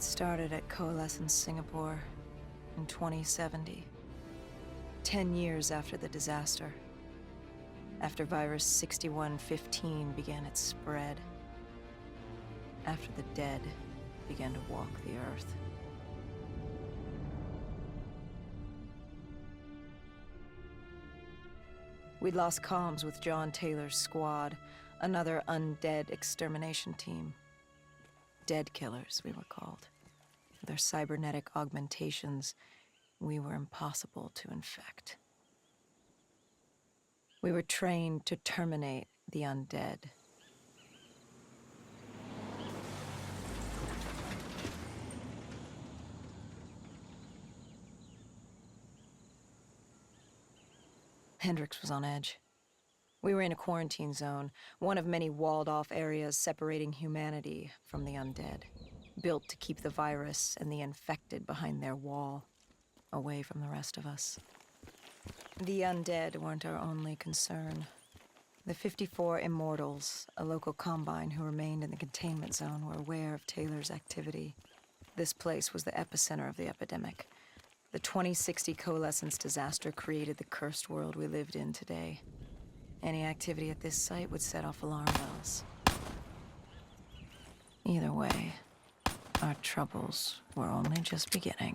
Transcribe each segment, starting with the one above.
It started at Coalescence Singapore in 2070, 10 years after the disaster, after Virus 6115 began its spread, after the dead began to walk the Earth. We'd lost comms with John Taylor's squad, another undead extermination team. Dead killers, we were called. With our cybernetic augmentations, we were impossible to infect. We were trained to terminate the undead. Hendricks was on edge. We were in a quarantine zone, one of many walled-off areas separating humanity from the undead, built to keep the virus and the infected behind their wall, away from the rest of us. The undead weren't our only concern. The 54 Immortals, a local combine who remained in the containment zone, were aware of Taylor's activity. This place was the epicenter of the epidemic. The 2060 Coalescence disaster created the cursed world we lived in today. Any activity at this site would set off alarm bells. Either way, our troubles were only just beginning.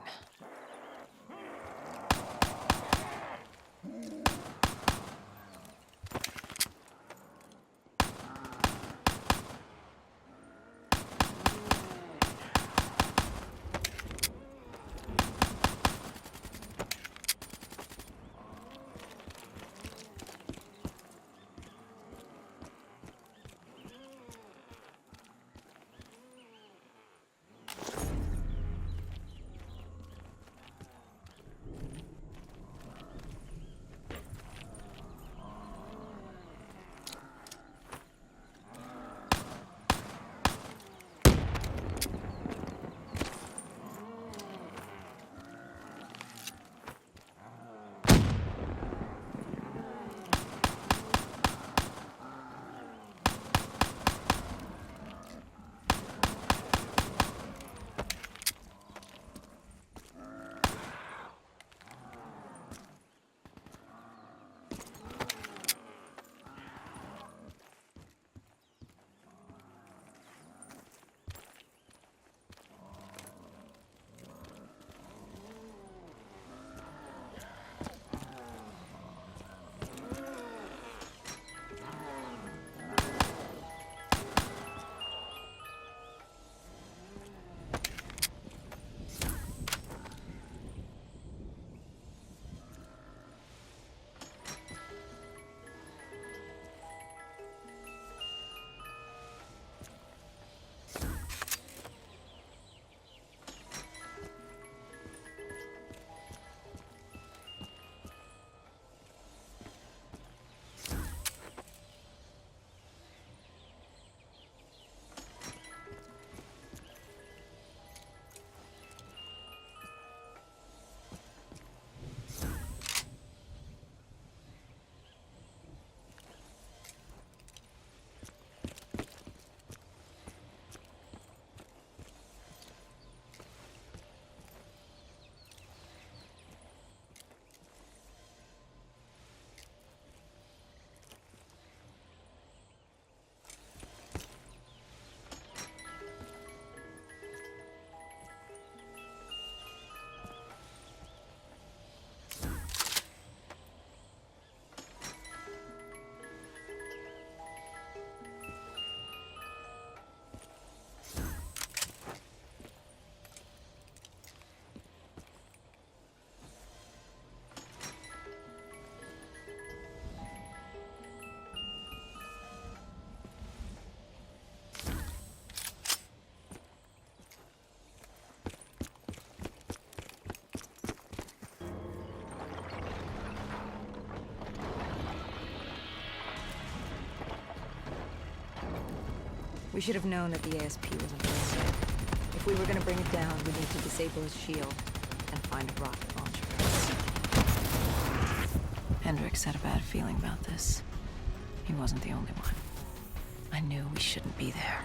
We should have known that the ASP wasn't very safe. If we were going to bring it down, we'd need to disable his shield and find a rocket launcher. Hendricks had a bad feeling about this. He wasn't the only one. I knew we shouldn't be there.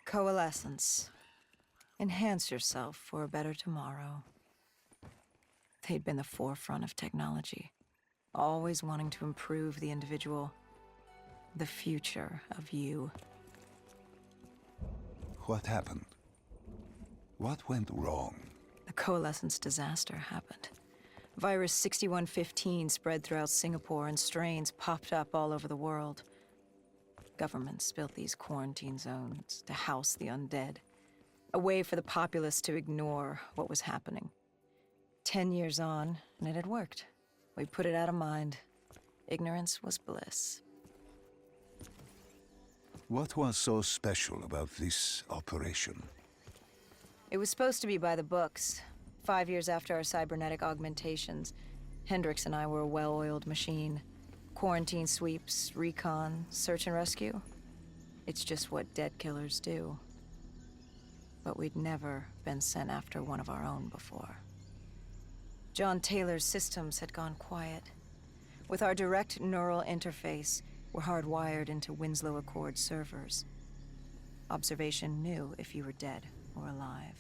Coalescence. Enhance yourself for a better tomorrow. They'd been the forefront of technology, always wanting to improve the individual, the future of you. What happened? What went wrong? The Coalescence disaster happened. Virus 6115 spread throughout Singapore and strains popped up all over the world. Governments built these quarantine zones to house the undead, a way for the populace to ignore what was happening. 10 years on, and it had worked. We put it out of mind. Ignorance was bliss. What was so special about this operation? It was supposed to be by the books. 5 years after our cybernetic augmentations, Hendricks and I were a well-oiled machine. Quarantine sweeps, recon, search and rescue. It's just what dead killers do. But we'd never been sent after one of our own before. John Taylor's systems had gone quiet. With our direct neural interface, we're hardwired into Winslow Accord servers. Observation knew if you were dead or alive.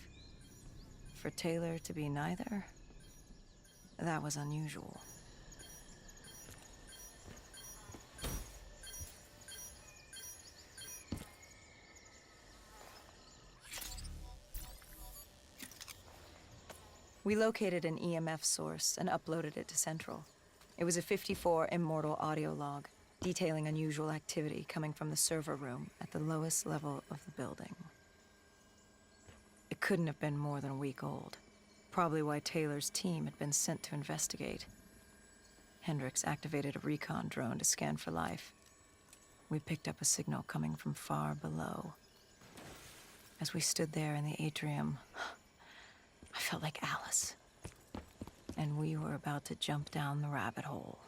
For Taylor to be neither, that was unusual. We located an EMF source and uploaded it to Central. It was a 54 immortal audio log, detailing unusual activity coming from the server room at the lowest level of the building. It couldn't have been more than a week old, probably why Taylor's team had been sent to investigate. Hendricks activated a recon drone to scan for life. We picked up a signal coming from far below. As we stood there in the atrium, I felt like Alice. And we were about to jump down the rabbit hole.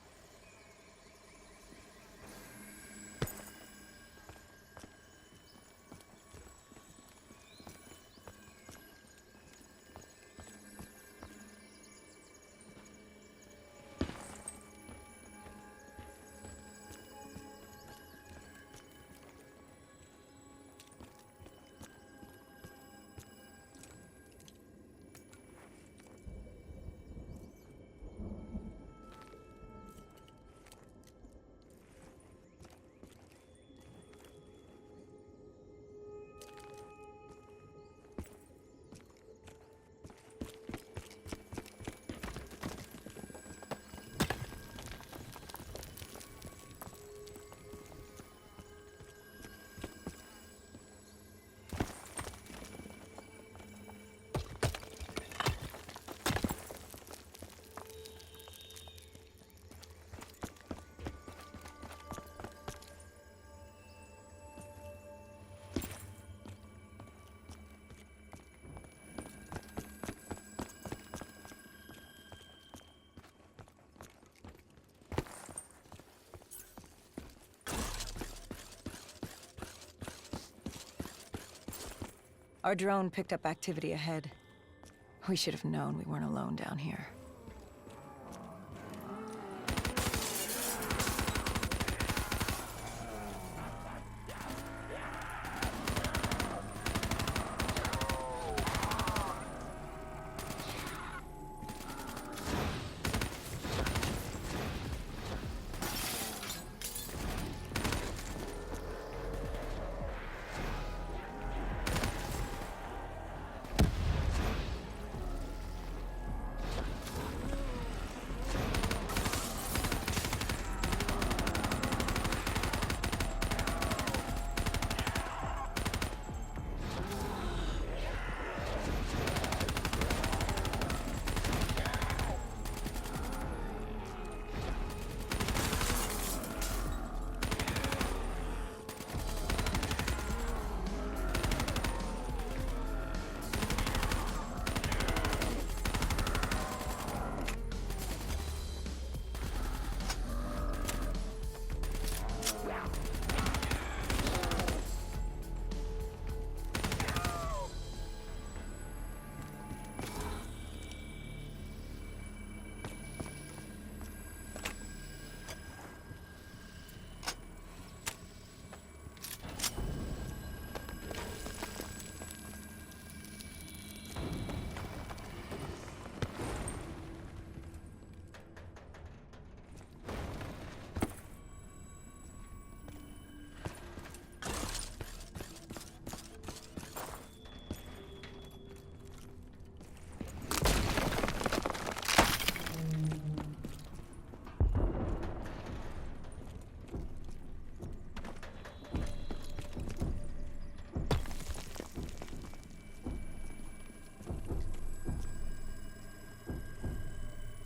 Our drone picked up activity ahead. We should have known we weren't alone down here.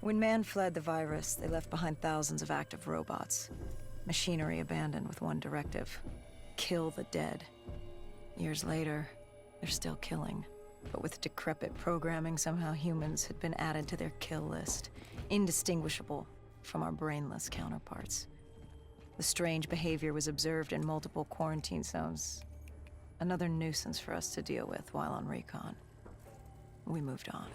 When man fled the virus, they left behind thousands of active robots. Machinery abandoned with one directive: kill the dead. Years later, they're still killing. But with decrepit programming, somehow humans had been added to their kill list, indistinguishable from our brainless counterparts. The strange behavior was observed in multiple quarantine zones. Another nuisance for us to deal with while on recon. We moved on.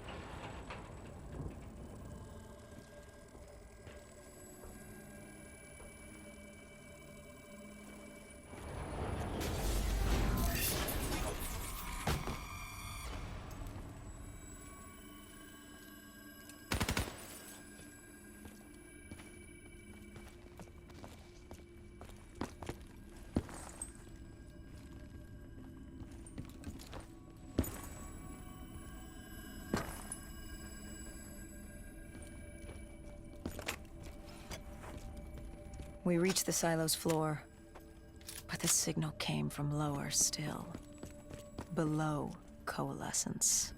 We reached the silo's floor, but the signal came from lower still, below Coalescence.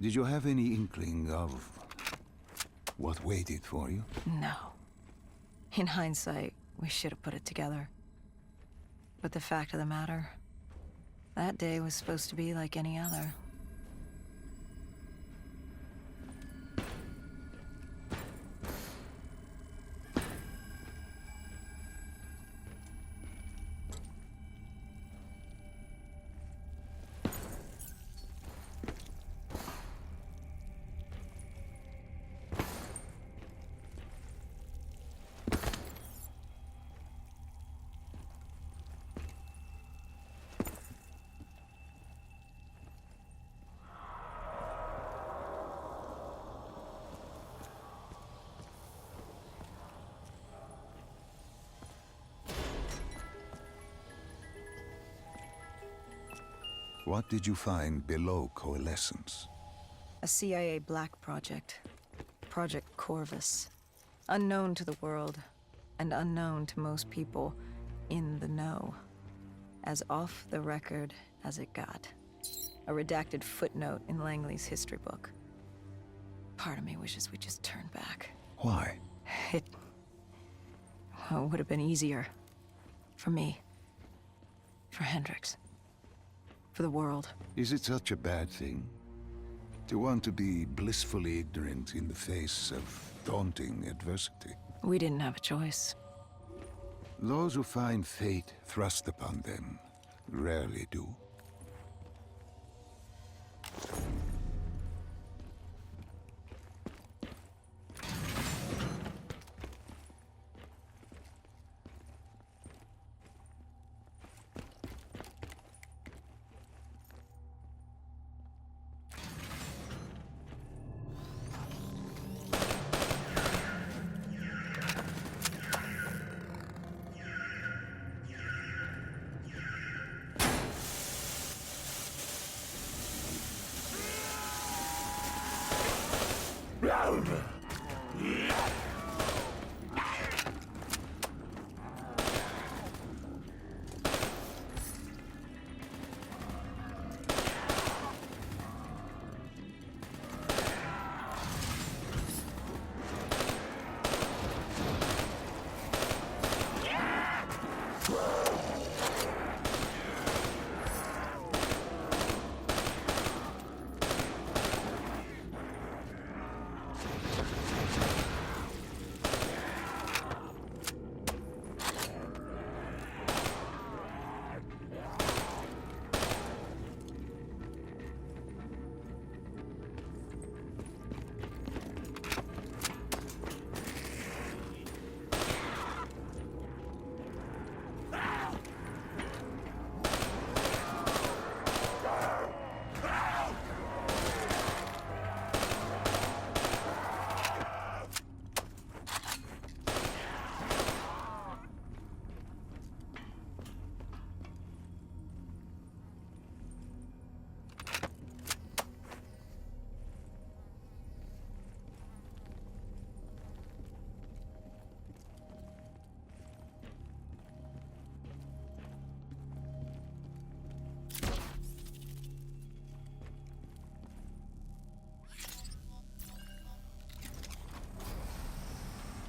Did you have any inkling of what waited for you? No. In hindsight, we should have put it together. But the fact of the matter, that day was supposed to be like any other. What did you find below Coalescence? A CIA black project. Project Corvus. Unknown to the world, and unknown to most people in the know. As off the record as it got. a redacted footnote in Langley's history book. Part of me wishes we just turned back. Why? It well, it would have been easier. For me. For Hendricks. For the world. Is it such a bad thing? To want to be blissfully ignorant in the face of daunting adversity? We didn't have a choice. Those who find fate thrust upon them rarely do.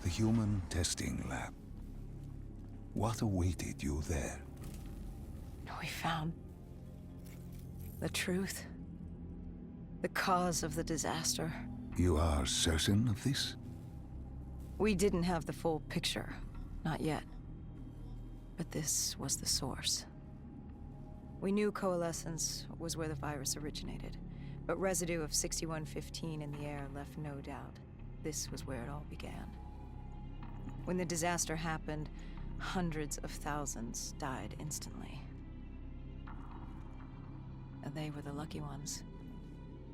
The human testing lab. What awaited you there? We found the truth. The cause of the disaster. You are certain of this? We didn't have the full picture. Not yet. But this was the source. We knew coalescence was where the virus originated, but residue of 6115 in the air left no doubt. This was where it all began. When the disaster happened, hundreds of thousands died instantly. And they were the lucky ones.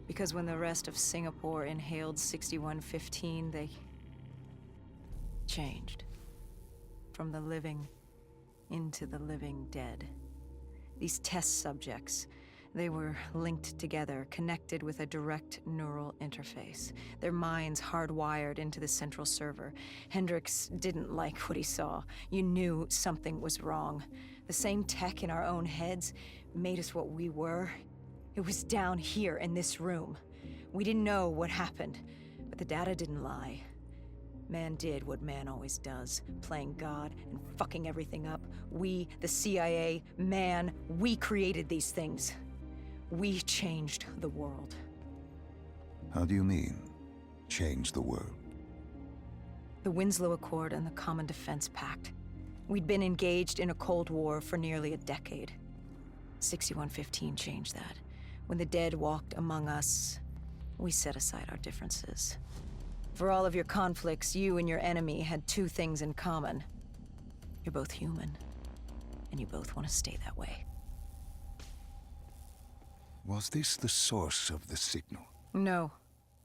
Because when the rest of Singapore inhaled 6115, they changed. From the living into the living dead. These test subjects, they were linked together, connected with a direct neural interface. Their minds hardwired into the central server. Hendricks didn't like what he saw. You knew something was wrong. The same tech in our own heads made us what we were. It was down here in this room. We didn't know what happened, but the data didn't lie. Man did what man always does, playing God and fucking everything up. We, the CIA, man, we created these things. We changed the world. How do you mean, change the world? The Winslow Accord and the Common Defense Pact. We'd been engaged in a Cold War for nearly a decade. 6115 changed that. When the dead walked among us, we set aside our differences. For all of your conflicts, you and your enemy had two things in common. You're both human, and you both want to stay that way. Was this the source of the signal? No,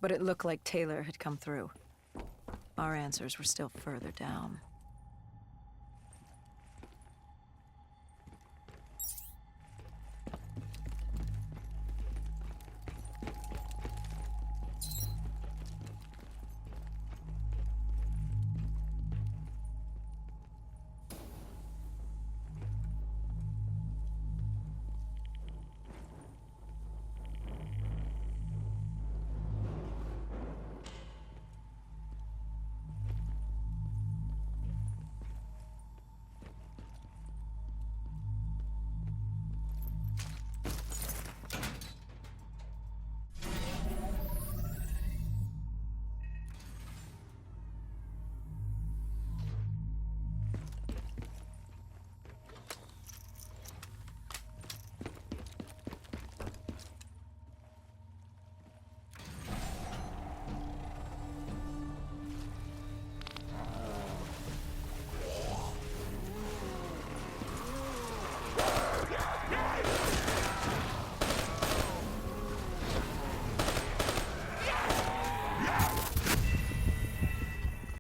but it looked like Taylor had come through. Our answers were still further down.